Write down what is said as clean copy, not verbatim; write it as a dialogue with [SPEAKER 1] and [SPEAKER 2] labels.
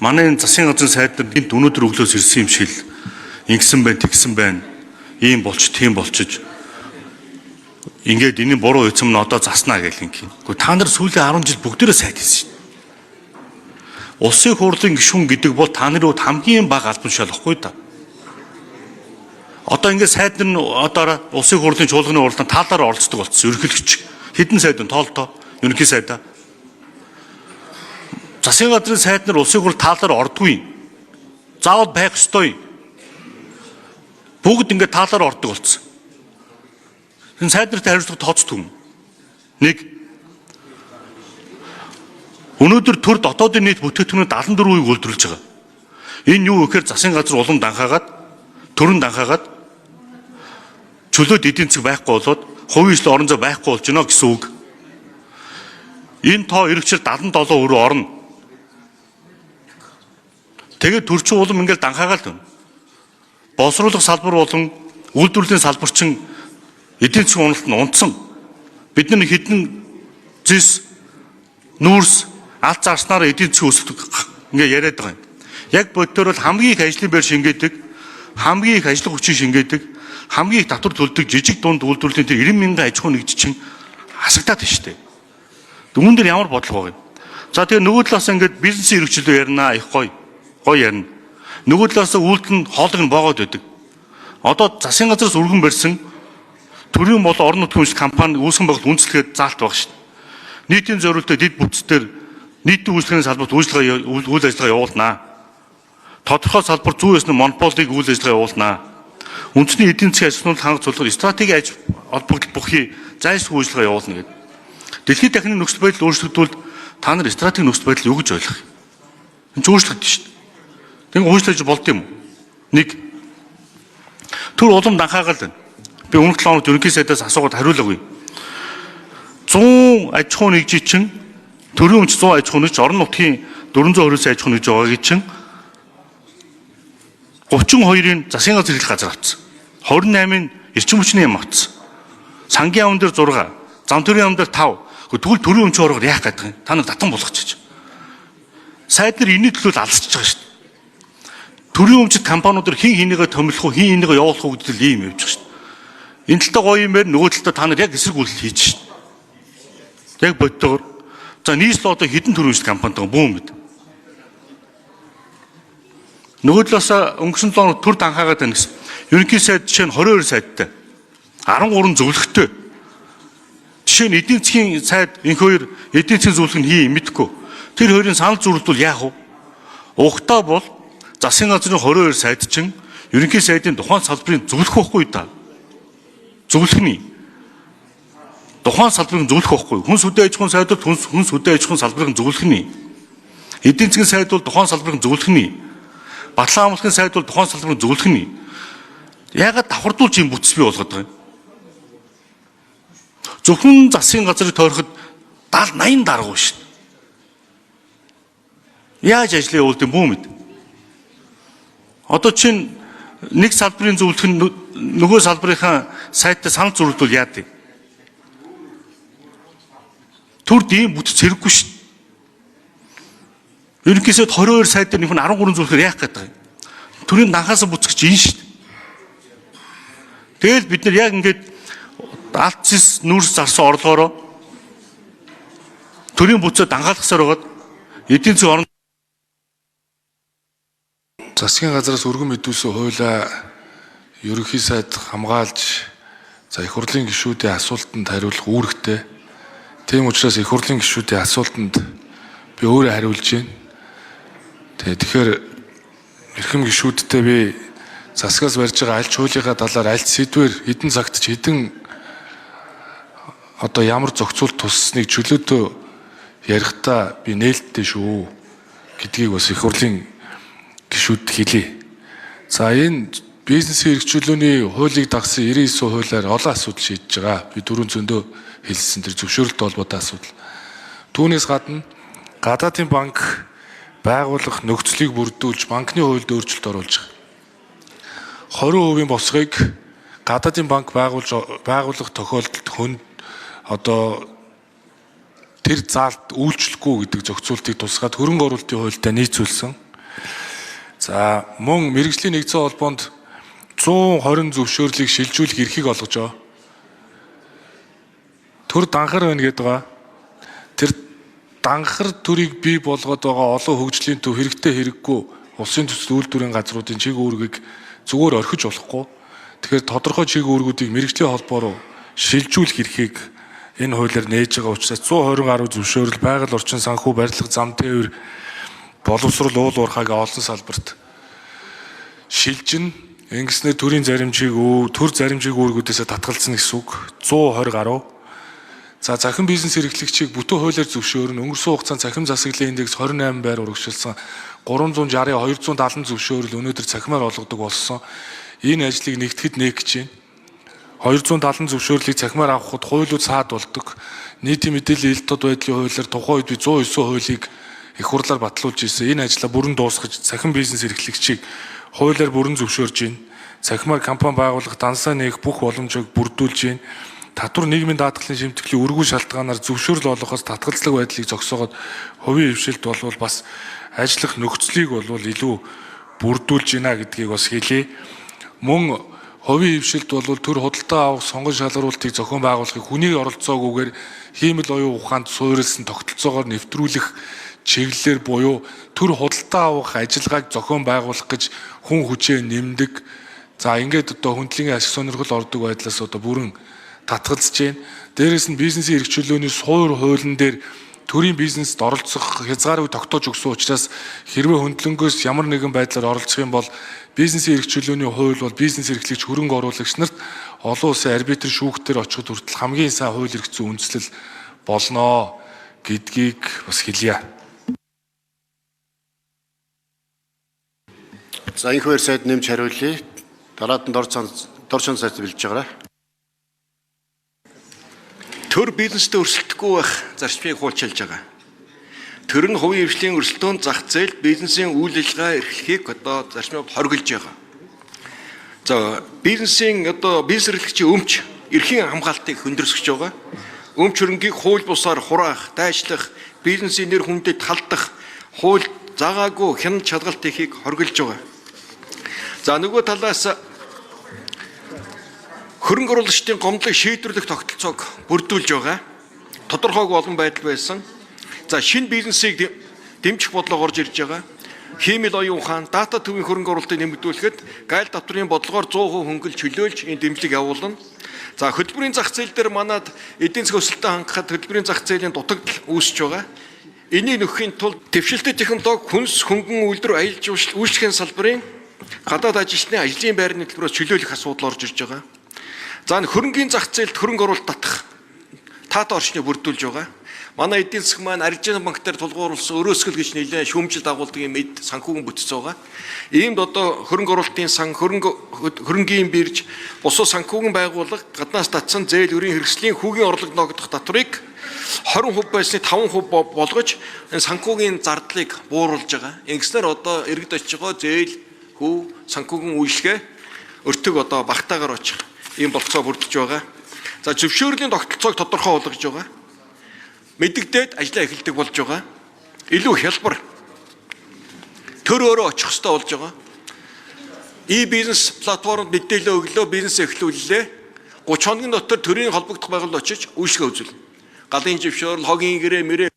[SPEAKER 1] манай засгийн газрын сайд нар энд өнөөдөр өглөөс ирсэн юм шиг л ингэсэн байна, тэгсэн байна. Ийм болч, тийм болчиж. Ингээд энэ буруу үтсэм нь одоо заснаа гэх юм. Гэхдээ та нар сүүлийн 10 жил бүгдээрээ сайд хийсэн. Улсын хурлын гишүүн гэдэг бол та нарын хамгийн бага албан шалгахгүй да. Одоо ингээд сайд нар одоо улсын хурлын чуулганы уралдаанд таалаар оролцдог болсон. Ерөнхийлөгч хэдэн сайд нь тоолтоо ерөнхий сайдаа. Засгийн газрын сайд нар улсын хурл таалаар ордгүй. Заавал байх ёстой. Бүгд ингээд таалаар ордог болсон. Энэ сайд нарт хариуцлага тооцдог юм. Нэг өнөөдөр төр дотоодын нийт бүтээгдэхүүнүүд 74%-ийг үйлдвэрлэж байгаа. Энэ юу гэхээр засгийн газар улам данхаагаад, төрөн данхаагаад чөлөөт эдийн засаг байхгүй болоод хувийн эзлэн орон зай байхгүй болж байна гэсэн үг. Энэ тоо эргэжил 77% орно. Тэгээд төрчин улам ингээд данхаагаал байна. Боловсруулах салбар болон үйлдвэрлэлийн салбарчин эдийн засгийн уналтанд унтсан. Бид нар хэдэн зис нүүрс алт зарснараа эдийн засгийн өсөлт ингээд яриад байгаа юм. Яг бодтоор бол хамгийн их ажлын байр шингээдэг, хамгийн их ажлын хүчин шингээдэг, хамгийн их татвар төлдөг жижиг дунд үйлдвэрлэлийн тэр 90 мянган аж ахуй нэгж чинь хасагдаад байна шүү дээ. Үүн дээр ямар бодлого байгаа юм? За тэгээ нөгөө талаас ингээд бизнесийн эрхчлөө ярина их гоё ярина. Нөгөө талаас үйлдэл нь хоолыг нь боогод байдаг. Одоо засгийн газраас өргөн барьсан төрийн бол орон нутгийн үйлчлэл компани үүсгэн байгуулалт үндэслэхэд заалт баг шүү дээ. Нийтийн зорилттой дэд бүтцээр нийтийн үйлчлэгийн салбарт үйл ажиллагаа явуулнаа. Тодорхой салбар зүй ёсны монополыг үйл ажиллагаа явуулнаа. Үндэсний эдийн засгийн ажлын хангах зөвлөгөө стратегийн аж холбогдол бүхий зайлшгүй үйлчлэгээ явуулна гэдэг. Дэлхийн дахины нөхцөл байдал өөрчлөгдвөл та нар стратегийн нөхцөл байдал юу гэж ойлгох юм? Энэ өөрчлөгдөн шүү дээ. Тэг өөрчлөж болд юм уу? Нэг төр улам данхаагаал байна. Би өмнөх 7 хоногт ерөнхий сайдаас асуугаад хариулаагүй. 100 аж ахуй нэгжийн чинь төрийн өмч 100 аж ахуй нэгж орон нутгийн 429 аж ахуй нэгж байгаагийн чинь 32-ын засгийн газар хэлэх газар авсан. 28-ын эрчим хүчний яам авсан. Сангийн яам дээр 6, зам төрийн яам дээр 5. Тэгвэл төрийн өмч оргоор яах гэдэг юм? Та нар татан болгочих. Сайд нар энэний төлөө алсаж байгаа шүү дээ. Төрийн өмчит компаниудаар хин хинийгээ томилох уу, хин хинийгээ явуулах уу гэдэг л ийм явж байгаа шүү дээ. Энэ талтай гоё юм байна, нөгөө талтай та нар яг эсрэг үйлдэл хийж шүү дээ. Яг бодтойгоор. За нийслэл одоо хэдэн төрийн өмчит компанитай бүүн мэд. Нөгөө талаас өнгөрсөн 7 хоног төр данхаагаад байна гэсэн. Ерөнхий сайд жишээ нь 22 сайдтай. 13 зөвлөгтэй. Жишээ нь эдийн засгийн сайд энэ хоёр эдийн засгийн зөвлөх нь хий мэдхгүй. Тэр хоёрын санал зүйрлэл яах вэ? Угтаа бол засгийн газрын 22 сайд чинь ерөнхий сайдын тухайн салбарын зөвлөх байхгүй да. Зөвлөхний. Тухайн салбарын зөвлөх байхгүй. Хүн сүдэн аж ахуйн сайд бол хүн сүдэн аж ахуйн салбарын зөвлөхний. Эдийн засгийн сайд бол тухайн салбарын зөвлөхний. Батлан амлахын сайд бол тухайн салбарын зөвлөхний. Яагаад давхардуулж юм бүтц бий болгоод байгаа юм? Зөвхөн засгийн газрыг тойроход 70-80 дарга шүү дээ. Яаж ажил явуулд юм бүү мэд. Одоо чинь нэг салбарын зөвлөх нь нөгөө салбарынхаа сайттай санал зүйрлэл яадаг. Төрд ийм бүтц хэрэггүй шүү дээ. Ерөнхийдөө 22 сайд дээр нэг нь 13 зөвлөхөр яах гэдэг юм. Төрийн данхаасаа бүцгэж ийн шүү дээ. Тэгэл бид нар яг ингээд алт зис нүүрс зарсан орлогоороо төрийн бүцээ дангаалгасаар байгаад эдийн засгийн орон
[SPEAKER 2] засгийн газраас өргөн мэдүүлсэн хуулиа ерөнхий сайд хамгаалж их хурлын гишүүдийн асуултанд хариулах үүрэгтэй. Тийм учраас их хурлын гишүүдийн асуултанд би өөрөө хариулж байна. Тэгэхээр эрхэм гишүүдтэй би засгаас барьж байгаа аль ч хуулийнхаа талаар аль сэдвэр хэдэн цагт ч хэдэн одоо ямар зохицуулт туссныг чөлөөтөө ярихдаа би нээлттэй шүү гэдгийг бас их хурлын гишүүд хэлье. За энэ бизнесийн эрхчлөөний хуулийг дагсан 99 хуулиар олон асуудал шийдэж байгаа. Би дөрөв зөндөө хэлсэн тэр зөвшөөрөлт холбоотой асуудал. Түүнээс гадна гадаадын банк байгуулах нөхцөлийг бүрдүүлж банкны хуульд өөрчлөлт оруулж байгаа. 20% босгыг гадаадын банк байгуулах тохиолдолд одоо тэр заалт үйлчлэхгүй гэдэг зохицуултыг тусгаад хөрөнгө оруулалтын хуультай нийцүүлсэн. За мөн мэрэгжлийн нэгдсэн холбоонд 120 зөвшөөрлийг шилжүүлэх эрхийг олгож байгаа. Төр данхар байна гэдэг байгаа. Тэр данхар төрийг бий болгоод байгаа олон хөгжлийн төв хэрэгтэй хэрэггүй улсын төсөл үйлдвэрийн газруудын чиг үүргийг зүгээр орхиж болохгүй. Тэгэхээр тодорхой чиг үүргүүдийг мэрэгжлийн холбоо руу шилжүүлэх эрхийг энэ хуулиар нээж байгаа учраас 120 гаруй зөвшөөрөл байгаль орчин санхүү барилга зам тээвэр боловсрол уул уурхайг олон салбарт шилжин ингэснээр төрийн заримжийг төр заримжийг үүргүүдээс татгалзсан гэсэн үг 120 гаруй. За захин бизнес эрхлэгчийг бүтэн хуулиар зөвшөөрн өнгөрсөн хугацаанд цахим засаглалын индекс 28 байр урагшилсан 360-270 зөвшөөрөл өнөөдөр цахимаар олгодог болсон. Энэ ажлыг нэгтгэхэд нээх гэж байна. 270 зөвшөөрлийг цахимаар авахд хуулиуд саад болдог. Нийтийн мэдээллийн ил тод байдлын хуулиар тухайн үед би 109 хуулийг их хурлаар батлуулж ирсэн. Энэ ажлаа бүрэн дуусгаж цахим бизнес эрхлэгчийг хуулиар бүрэн зөвшөөрж байна. Цахимаар компани байгуулах, дансаа нээх бүх боломжийг бүрдүүлж байна. Татвар нийгмийн даатгалын шимтгэлийн өргөн шалтгаанаар зөвшөөрөл олгохоос татгалзлах байдлыг зогсоогоод хувийн хвшилт болвол бас ажиллах нөхцөлийг болвол илүү бүрдүүлж байна гэдгийг бас хэлье. Мөн хувийн хвшилт болвол төр худалдаа авах сонгон шалгаруулалтыг зохион байгуулахыг хүний оролцоогүйгээр хиймэл оюун ухаанд суурилсан тогтолцоогоор нэвтрүүлэх чиглэлээр буюу төр худалдаа авах ажиллагааг зохион байгуулах гэж хүн хүчээ нэмдэг. За ингээд одоо хүндлэгийн ашиг сонирхол ордог байдлаас одоо бүрэн татгалзаж байна. Дээрээс нь бизнесийн эрх чөлөөний суур хуулийн дээр төрийн бизнест оролцох хязгаарыг тогтоож өгсөн учраас хэрвээ хөндлөнгөөс ямар нэгэн байдлаар оролцох юм бол бизнесийн эрх чөлөөний хууль бол бизнес эрхлэгч хөрөнгө оруулагч нарт олон улсын арбитр шүүхтэр очиход хүртэл хамгийн сайн хууль эрх зүйн үндэслэл болно гэдгийг бас хэлье.
[SPEAKER 3] За энэ хоёр сайд нэмж хариулъя. Дараад нь дор чон сайд бэлдэж байгаарай.
[SPEAKER 4] Төр бизнестэй өрсөлдөхгүй байх зарчмыг хуульчилж байгаа. Төр нь хувийн хвшлийн өрсөлдөөн зах зээл бизнесийн үйл ажиллагаа эрхлэхийг одоо зарчмыг хоригдж байгаа. За бизнесийн бизнес эрхлэгчийн өмч эрхийн хамгаалтыг хөндрөсгөж байгаа. Өмч хөрөнгийг хууль бусаар хураах, дайчлах, бизнесийн нэр хүндэд халдах, хууль заагаагүй хяналт шалгалт хийхийг хоригдж байгаа. За нөгөө талаас хөрөнгө оруулагчдын гомдлыг шийдвэрлэх тогтолцоог бүрдүүлж байгаа. Тодорхойг олон байдал байсан. За шинэ бизнесийг дэмжих бодлого орж ирж байгаа. Хиймэл оюун ухаан, дата төвийн хөрөнгө оруулалтыг нэмэгдүүлэхэд гайл давтрын бодлогоор 100% хөнгөл чөлөөлж энэ дэмжлэг явуулна. За хөтөлбөрийн зах зээл дээр манад эдийн засгийн өсөлтөд хангахад хөтөлбөрийн зах зээлийн дутагдал үүсэж байгаа. Энийг нөхөхийн тулд дэвшилтэт технологи, хүнс, хөнгөн үйлдвэр, аялал жуулчлал, үйлчлэгийн салбарын гадаад ажилчны ажлын байрны төлбөрөөр чөлөөлөх асуудал орж ирж байгаа. За хөрөнгийн зах зээлд хөрөнгө оруулалт татах таатай орчныг бүрдүүлж байгаа. Манай эдийн засаг маань аржин банк дээр тулгуурласан өрөөсгөл гэж нэлээд шүүмжил дагуулдаг юм эд санхүүгэн бүтц байгаа. Иймд одоо хөрөнгө оруулалтын сан, хөрөнгийн бирж, бусад санхүүгэн байгууллага гаднаас татсан зээл өрийн хэрэгслийн хүүгийн орлого ногдох татварыг 20% байсны 5% болгож энэ санхүүгийн зардлыг бууруулж байгаа. Ингэснээр одоо иргэд очиж байгаа зээл, хүү, санхүүгэн үйлчлэгээ өртөг одоо багтаагаар очих ийм болцоо бүрдэж байгаа. За зөвшөөрлийн тогтолцоог тодорхой болгож байгаа. Мэдэгдээд ажиллаа эхэлдэг болж байгаа. Илүү хялбар төр өөрөө очих хэрэгтэй болж байгаа. E-бизнес платформд мэдээлэл өглөө бизнес эхлүүллээ. 30 хоногийн дотор төрийн холбогдох байгууллага очиж үйлчлэгээ үзүүлнэ. Галын жившөөрөл, хогийн гэрээ, мэрээ